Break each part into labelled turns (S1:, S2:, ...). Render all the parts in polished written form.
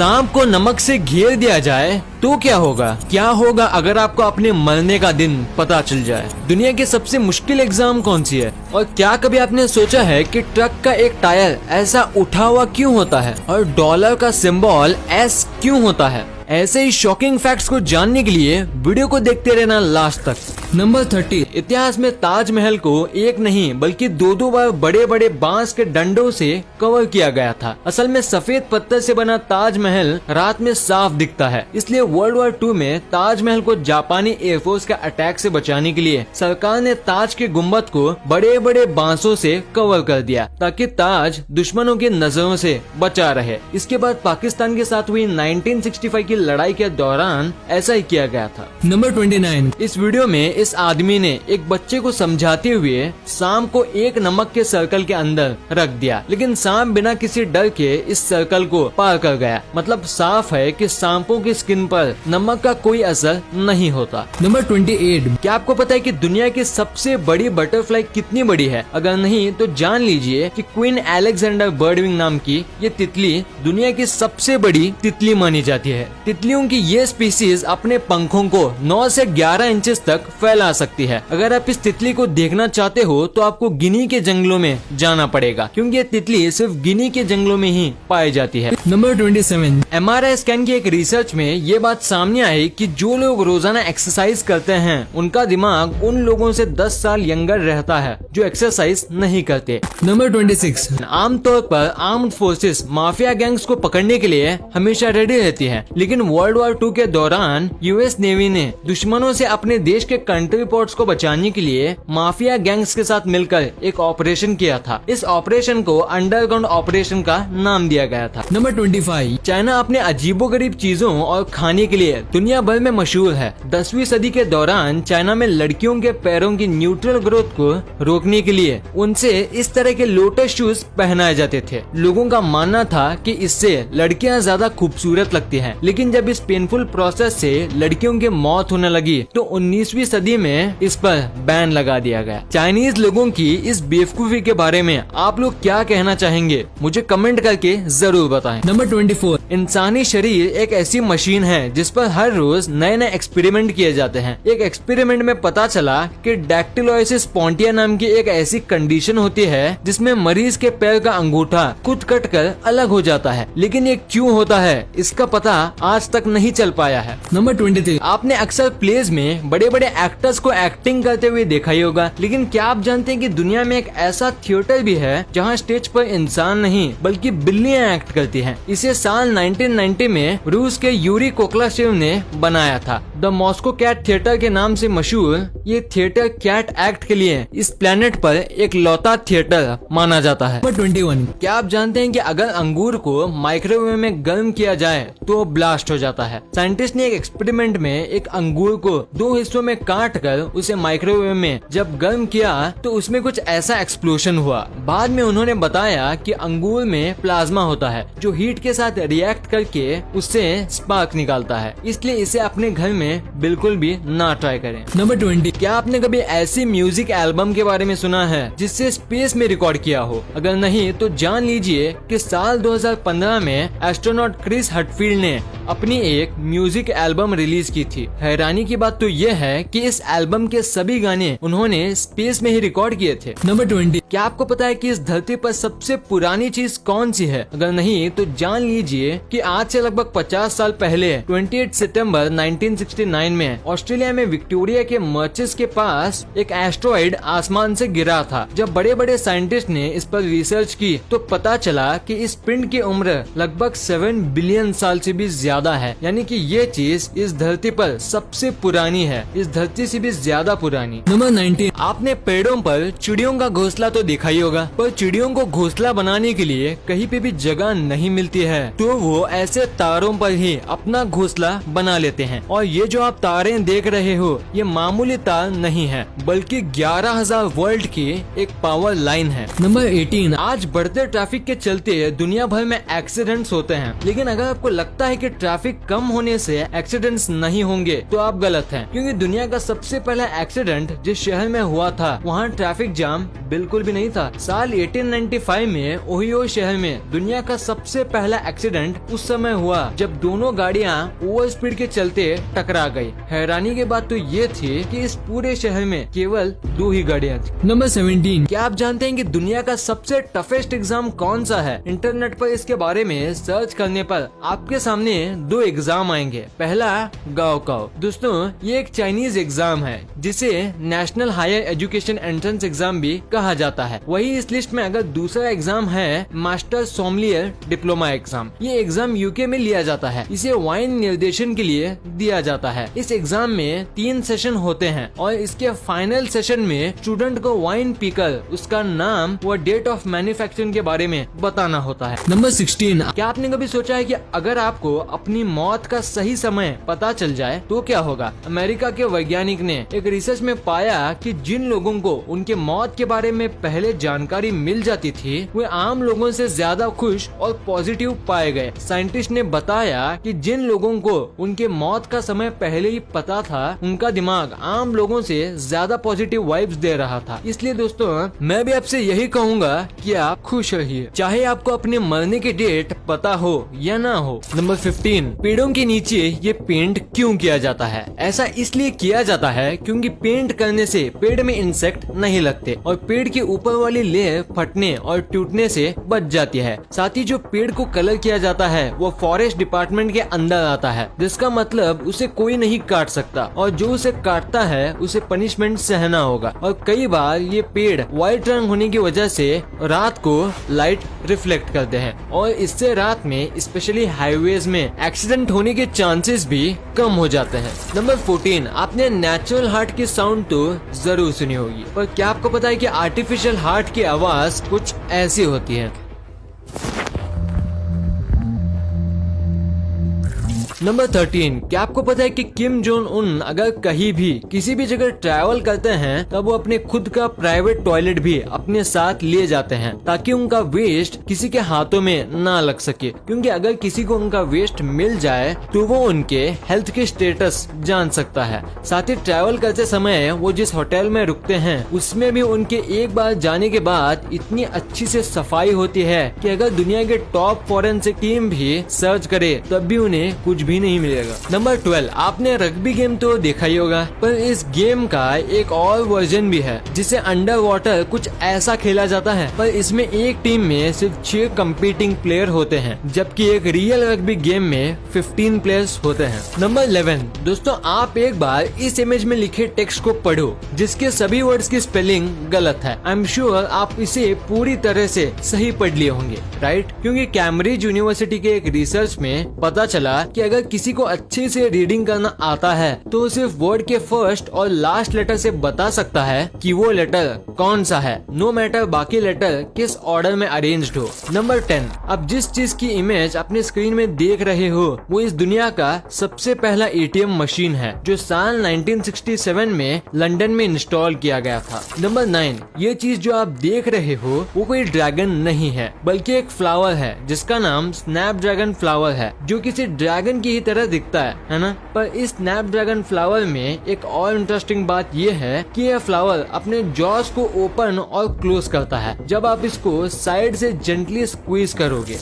S1: सांप को नमक से घेर दिया जाए तो क्या होगा? क्या होगा अगर आपको अपने मरने का दिन पता चल जाए? दुनिया की सबसे मुश्किल एग्जाम कौन सी है? और क्या कभी आपने सोचा है कि ट्रक का एक टायर ऐसा उठा हुआ क्यों होता है और डॉलर का सिंबल एस क्यों होता है? ऐसे ही शॉकिंग फैक्ट्स को जानने के लिए वीडियो को देखते रहना लास्ट तक। नंबर 30, इतिहास में ताजमहल को एक नहीं बल्कि दो बार बड़े बड़े बांस के डंडों से कवर किया गया था। असल में सफेद पत्थर से बना ताजमहल रात में साफ दिखता है, इसलिए वर्ल्ड वॉर 2 में ताजमहल को जापानी एयरफोर्स का अटैक से बचाने के लिए सरकार ने ताज के गुम्बद को बड़े बड़े बांसों से कवर कर दिया ताकि ताज दुश्मनों की नजरों से बचा रहे। इसके बाद पाकिस्तान के साथ हुई 1965 की लड़ाई के दौरान ऐसा ही किया गया था। नंबर 29, इस वीडियो में इस आदमी ने एक बच्चे को समझाते हुए सांप को एक नमक के सर्कल के अंदर रख दिया, लेकिन सांप बिना किसी डर के इस सर्कल को पार कर गया। मतलब साफ है कि सांपों की स्किन पर नमक का कोई असर नहीं होता। नंबर 28, क्या आपको पता है कि दुनिया की सबसे बड़ी बटरफ्लाई कितनी बड़ी है? अगर नहीं तो जान लीजिए कि क्वीन अलेक्जेंडर बर्डविंग नाम की ये तितली दुनिया की सबसे बड़ी तितली मानी जाती है। तितलियों की ये स्पीसीज अपने पंखों को 9 से 11 इंचेस तक फैला सकती है। अगर आप इस तितली को देखना चाहते हो तो आपको गिनी के जंगलों में जाना पड़ेगा, क्योंकि ये तितली सिर्फ गिनी के जंगलों में ही पाई जाती है। नंबर 27, MRI स्कैन की एक रिसर्च में ये बात सामने आई कि जो लोग रोजाना एक्सरसाइज करते हैं उनका दिमाग उन लोगों से 10 साल यंगर रहता है जो एक्सरसाइज नहीं करते। नंबर 26, आमतौर पर आर्म्ड फोर्सेस माफिया गैंग्स को पकड़ने के लिए हमेशा रेडी रहती है, लेकिन वर्ल्ड वॉर 2 के दौरान यूएस नेवी ने दुश्मनों से अपने देश के कंट्री पोर्ट्स को बचाने के लिए माफिया गैंग्स के साथ मिलकर एक ऑपरेशन किया था। इस ऑपरेशन को अंडरग्राउंड ऑपरेशन का नाम दिया गया था। नंबर 25, चाइना अपने अजीबोगरीब चीजों और खाने के लिए दुनिया भर में मशहूर है। 10वीं सदी के दौरान चाइना में लड़कियों के पैरों की न्यूट्रल ग्रोथ को रोकने के लिए उनसे इस तरह के लोटस शूज पहनाए जाते थे। लोगों का मानना था कि इससे लड़कियां ज्यादा खूबसूरत लगती हैं, लेकिन जब इस पेनफुल प्रोसेस से लड़कियों की मौत होने लगी तो 19वीं सदी में इस पर बैन लगा दिया गया। चाइनीज लोगों की इस बेवकूफी के बारे में आप लोग क्या कहना चाहेंगे? मुझे कमेंट करके जरूर बताएं। नंबर 24, इंसानी शरीर एक ऐसी मशीन है जिस पर हर रोज नए नए एक्सपेरिमेंट किए जाते हैं। एक एक्सपेरिमेंट में पता चला कि डैक्टिलोसिस पोंटिया नाम की एक ऐसी कंडीशन होती है जिसमें मरीज के पैर का अंगूठा खुद कट कर अलग हो जाता है, लेकिन ये क्यों होता है इसका पता आज तक नहीं चल पाया है। नंबर 23, आपने अक्सर प्लेज में बड़े बड़े एक्टर्स को एक्टिंग करते हुए देखा ही होगा, लेकिन क्या आप जानते हैं कि दुनिया में एक ऐसा थिएटर भी है जहां स्टेज पर इंसान नहीं बल्कि बिल्लियां एक्ट करती हैं। इसे साल 1990 में रूस के यूरी कोकलाशेव ने बनाया था। द मॉस्को कैट थिएटर के नाम से मशहूर ये थिएटर कैट एक्ट के लिए इस प्लेनेट पर एक लौता थिएटर माना जाता है। नंबर 21, क्या आप जानते हैं कि अगर अंगूर को माइक्रोवेव में गर्म किया जाए तो ब्लास्ट हो जाता है? साइंटिस्ट ने एक एक्सपेरिमेंट में एक अंगूर को 2 हिस्सों में काट कर उसे माइक्रोवेव में जब गर्म किया तो उसमें कुछ ऐसा एक्सप्लोशन हुआ। बाद में उन्होंने बताया कि अंगूर में प्लाज्मा होता है जो हीट के साथ रिएक्ट करके उससे स्पार्क निकालता है, इसलिए इसे अपने घर में बिल्कुल भी ना ट्राई करें। नंबर 20, क्या आपने कभी ऐसी म्यूजिक एल्बम के बारे में सुना है जिससे स्पेस में रिकॉर्ड किया हो? अगर नहीं तो जान लीजिए कि साल 2015 में एस्ट्रोनॉट क्रिस हटफील्ड ने अपनी एक म्यूजिक एल्बम रिलीज की थी। हैरानी की बात तो यह है कि इस एल्बम के सभी गाने उन्होंने स्पेस में ही रिकॉर्ड किए थे। नंबर 20, क्या आपको पता है कि इस धरती पर सबसे पुरानी चीज कौन सी है? अगर नहीं तो जान लीजिए कि आज से लगभग 50 साल पहले 28 सितंबर 1969 में ऑस्ट्रेलिया में विक्टोरिया के मर्चेस के पास एक एस्ट्रॉइड आसमान से गिरा था। जब बड़े बड़े साइंटिस्ट ने इस पर रिसर्च की तो पता चला कि इस पिंड की उम्र लगभग 7 बिलियन साल से भी ज्यादा है, यानी कि ये चीज इस धरती पर सबसे पुरानी है, इस धरती से भी ज्यादा पुरानी। नंबर 19, आपने पेड़ों पर चिड़ियों का घोंसला तो देखा ही होगा, पर चिड़ियों को घोंसला बनाने के लिए कहीं पे भी जगह नहीं मिलती है तो वो ऐसे तारों पर ही अपना घोंसला बना लेते हैं। और ये जो आप तारे देख रहे हो ये मामूली तार नहीं है बल्कि 11,000 वोल्ट की एक पावर लाइन है। नंबर 18, आज बढ़ते ट्रैफिक के चलते दुनिया भर में एक्सीडेंट्स होते हैं, लेकिन अगर आपको लगता है कि ट्रैफिक कम होने से एक्सीडेंट्स नहीं होंगे तो आप गलत हैं, क्योंकि दुनिया का सबसे पहला एक्सीडेंट जिस शहर में हुआ था वहाँ ट्रैफिक जाम बिल्कुल भी नहीं था। साल 1895 में ओहियो शहर में दुनिया का सबसे पहला एक्सीडेंट उस समय हुआ जब दोनों गाड़ियाँ ओवर स्पीड के चलते टकरा गई। हैरानी की बात तो ये थी कि इस पूरे शहर में केवल 2 ही गाड़ियाँ थी। नंबर 17, क्या आप जानते हैं कि दुनिया का सबसे टफेस्ट एग्जाम कौन सा है? इंटरनेट पर इसके बारे में सर्च करने पर आपके सामने 2 एग्जाम आएंगे। पहला गाओकाओ। दोस्तों ये एक चाइनीज एग्जाम है जिसे national higher education entrance exam भी कहा जाता है। वही इस लिस्ट में अगर दूसरा एग्जाम है मास्टर सोमलियर डिप्लोमा एग्जाम। ये एग्जाम यूके में लिया जाता है। इसे वाइन निर्देशन के लिए दिया जाता है। इस एग्जाम में 3 सेशन होते हैं और इसके फाइनल सेशन में स्टूडेंट को वाइन पीकर उसका नाम व डेट ऑफ मैन्युफैक्चरिंग के बारे में बताना होता है। नंबर 16, क्या आपने कभी सोचा है कि अगर आपको अपनी मौत का सही समय पता चल जाए तो क्या होगा? अमेरिका के वैज्ञानिक ने एक रिसर्च में पाया कि जिन लोगों को उनके मौत के बारे में पहले जानकारी मिल जाती थी वे आम लोगों से ज्यादा खुश और पॉजिटिव पाए गए। साइंटिस्ट ने बताया कि जिन लोगों को उनके मौत का समय पहले ही पता था उनका दिमाग आम लोगों से ज्यादा पॉजिटिव वाइब्स दे रहा था। इसलिए दोस्तों मैं भी आपसे यही कहूँगा कि आप खुश रहिए, चाहे आपको अपने मरने की डेट पता हो या ना हो। नंबर 15, पेड़ों के नीचे ये पेंट क्यों किया जाता है? ऐसा इसलिए किया जाता है क्योंकि पेंट करने से पेड़ में इंसेक्ट नहीं लगते और पेड़ के ऊपर वाली लेयर फटने और टूटने से बच जाती है। साथ ही जो पेड़ को कलर किया जाता है वो फॉरेस्ट डिपार्टमेंट के अंदर आता है, जिसका मतलब उसे कोई नहीं काट सकता और जो उसे काटता है उसे पनिशमेंट सहना होगा। और कई बार ये पेड़ व्हाइट रंग होने की वजह से रात को लाइट रिफ्लेक्ट करते हैं और इससे रात में स्पेशली हाईवेज में एक्सीडेंट होने के चांसेस भी कम हो जाते हैं। नंबर 14, आपने नेचुरल हार्ट की साउंड तो जरूर सुनी होगी, पर क्या आपको पता है कि आर्टिफिशियल हार्ट की आवाज कुछ ऐसी होती है? नंबर 13, क्या आपको पता है कि किम जोंग उन अगर कहीं भी किसी भी जगह ट्रैवल करते हैं तब वो अपने खुद का प्राइवेट टॉयलेट भी अपने साथ लिए जाते हैं ताकि उनका वेस्ट किसी के हाथों में ना लग सके, क्योंकि अगर किसी को उनका वेस्ट मिल जाए तो वो उनके हेल्थ के स्टेटस जान सकता है। साथ ही ट्रैवल करते समय वो जिस होटल में रुकते हैं उसमें भी उनके एक बार जाने के बाद इतनी अच्छी से सफाई होती है कि अगर दुनिया के टॉप फॉरेंसिक टीम भी सर्च करे तब भी उन्हें कुछ भी नहीं मिलेगा। नंबर 12, आपने रग्बी गेम तो देखा ही होगा, पर इस गेम का एक और वर्जन भी है जिसे अंडर वाटर कुछ ऐसा खेला जाता है, पर इसमें एक टीम में सिर्फ 6 कंपीटिंग प्लेयर होते हैं जबकि एक रियल रग्बी गेम में 15 प्लेयर्स होते हैं। नंबर 11, दोस्तों आप एक बार इस इमेज में लिखे टेक्स्ट को पढ़ो जिसके सभी वर्ड्स की स्पेलिंग गलत है। आई एम श्योर आप इसे पूरी तरह से सही पढ़ लिए होंगे, राइट? क्योंकि कैम्ब्रिज यूनिवर्सिटी के एक रिसर्च में पता चला कि अगर किसी को अच्छे से रीडिंग करना आता है तो सिर्फ वर्ड के फर्स्ट और लास्ट लेटर से बता सकता है कि वो लेटर कौन सा है, नो मैटर बाकी लेटर किस ऑर्डर में अरेंज्ड हो। नंबर 10, अब जिस चीज की इमेज अपने स्क्रीन में देख रहे हो वो इस दुनिया का सबसे पहला एटीएम मशीन है जो साल 1967 में लंदन में इंस्टॉल किया गया था। नंबर 9, ये चीज जो आप देख रहे हो वो कोई ड्रैगन नहीं है बल्कि एक फ्लावर है जिसका नाम स्नैपड्रैगन फ्लावर है, जो किसी ड्रैगन की ही तरह दिखता है ना? पर इस स्नैपड्रैगन फ्लावर में एक और इंटरेस्टिंग बात यह है कि यह फ्लावर अपने जॉस को ओपन और क्लोज करता है जब आप इसको साइड से जेंटली स्क्वीज करोगे।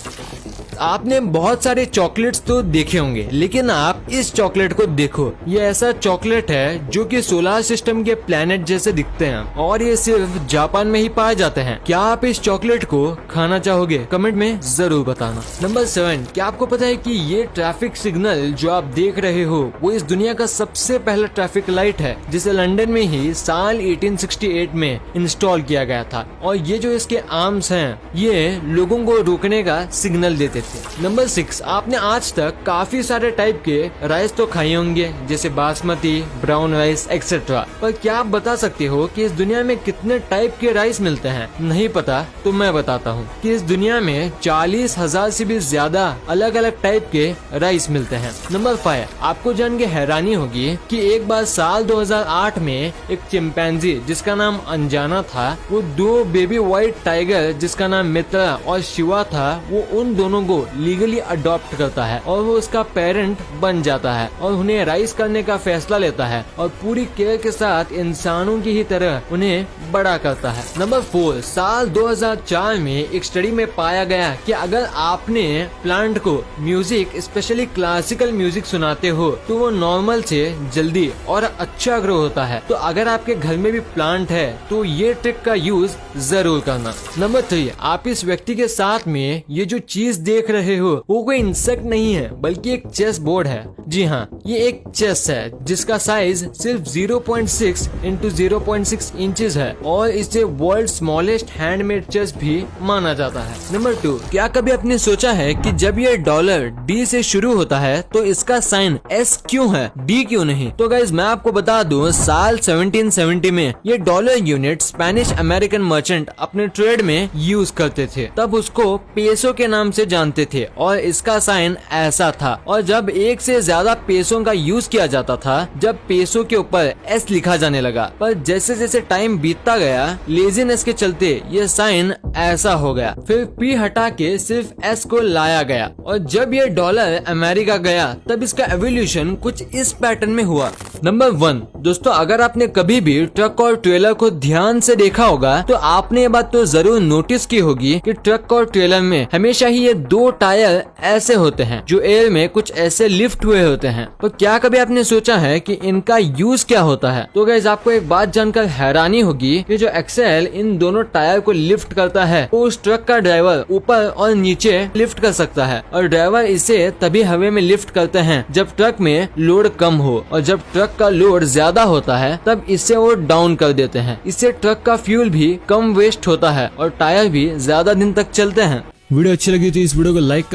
S1: आपने बहुत सारे चॉकलेट्स तो देखे होंगे, लेकिन आप इस चॉकलेट को देखो। ये ऐसा चॉकलेट है जो कि सोलर सिस्टम के प्लेनेट जैसे दिखते हैं और ये सिर्फ जापान में ही पाए जाते हैं। क्या आप इस चॉकलेट को खाना चाहोगे? कमेंट में जरूर बताना। नंबर 7, क्या आपको पता है कि ये ट्रैफिक सिग्नल जो आप देख रहे हो वो इस दुनिया का सबसे पहला ट्रैफिक लाइट है जिसे लंदन में ही साल 1868 में इंस्टॉल किया गया था और ये जो इसके आर्म्स हैं ये लोगों को रोकने का सिग्नल देते थे। नंबर 6, आपने आज तक काफी सारे टाइप के राइस तो खाए होंगे जैसे बासमती, ब्राउन राइस एक्सेट्रा, पर क्या आप बता सकते हो कि इस दुनिया में कितने टाइप के राइस मिलते हैं? नहीं पता तो मैं बताता हूँ कि इस दुनिया में 40,000 से भी ज्यादा अलग अलग टाइप के राइस मिलते हैं। नंबर 5, आपको जान के हैरानी होगी कि एक बार साल 2008 में एक चिंपैंजी जिसका नाम अंजाना था वो 2 बेबी व्हाइट टाइगर जिसका नाम मित्रा और शिवा था वो उन दोनों को लीगली अडॉप्ट करता है और वो उसका पेरेंट बन जाता है और उन्हें राइज करने का फैसला लेता है और पूरी केयर के साथ इंसानों की ही तरह उन्हें बड़ा करता है। नंबर 4, साल 2004 में एक स्टडी में पाया गया कि अगर आपने प्लांट को म्यूजिक स्पेशली क्लासिकल म्यूजिक सुनाते हो तो वो नॉर्मल से जल्दी और अच्छा ग्रो होता है। तो अगर आपके घर में भी प्लांट है तो ये ट्रिक का यूज जरूर करना। नंबर 3, आप इस व्यक्ति के साथ में ये जो चीज देख रहे हो वो कोई इंसेक्ट नहीं है बल्कि एक चेस बोर्ड है। जी हाँ, ये एक चेस है जिसका साइज सिर्फ 0.6 इंटू 0.6 इंचेस है और इसे वर्ल्ड स्मॉलेस्ट हैंडमेड चेस भी माना जाता है। नंबर 2, क्या कभी आपने सोचा है कि जब ये डॉलर डी से शुरू होता है तो इसका साइन एस क्यों है, डी क्यों नहीं? तो गाइज मैं आपको बता दूं, साल 1770 में ये dollar unit Spanish American merchant अपने ट्रेड में यूज करते थे। तब उसको पेसो के नाम से जानते थे और इसका साइन ऐसा था। और जब एक से ज्यादा पेसों का यूज किया जाता था, जब पेसो के ऊपर एस लिखा जाने लगा, पर जैसे जैसे टाइम बीतता गया लेजीनेस के चलते ये साइन ऐसा हो गया। फिर पी हटा के सिर्फ एस को लाया गया और जब ये डॉलर अमेरिका गया तब इसका एवोल्यूशन कुछ इस पैटर्न में हुआ। नंबर 1, दोस्तों अगर आपने कभी भी ट्रक और ट्रेलर को ध्यान से देखा होगा तो आपने ये बात तो जरूर नोटिस की होगी कि ट्रक और ट्रेलर में हमेशा ही ये 2 टायर ऐसे होते हैं जो एयर में कुछ ऐसे लिफ्ट हुए होते हैं। तो क्या कभी आपने सोचा है कि इनका यूज क्या होता है? तो गाइस आपको एक बात जानकर हैरानी होगी कि जो एक्सेल इन दोनों टायर को लिफ्ट करता है वो उस ट्रक का ड्राइवर ऊपर और नीचे लिफ्ट कर सकता है और ड्राइवर इसे तभी हवा में लिफ्ट करते हैं जब ट्रक में लोड कम हो और जब ट्रक का लोड ज्यादा होता है तब इसे वो डाउन कर देते हैं। इससे ट्रक का फ्यूल भी कम वेस्ट होता है और टायर भी ज्यादा दिन तक चलते हैं।
S2: वीडियो अच्छी लगी तो इस वीडियो को लाइक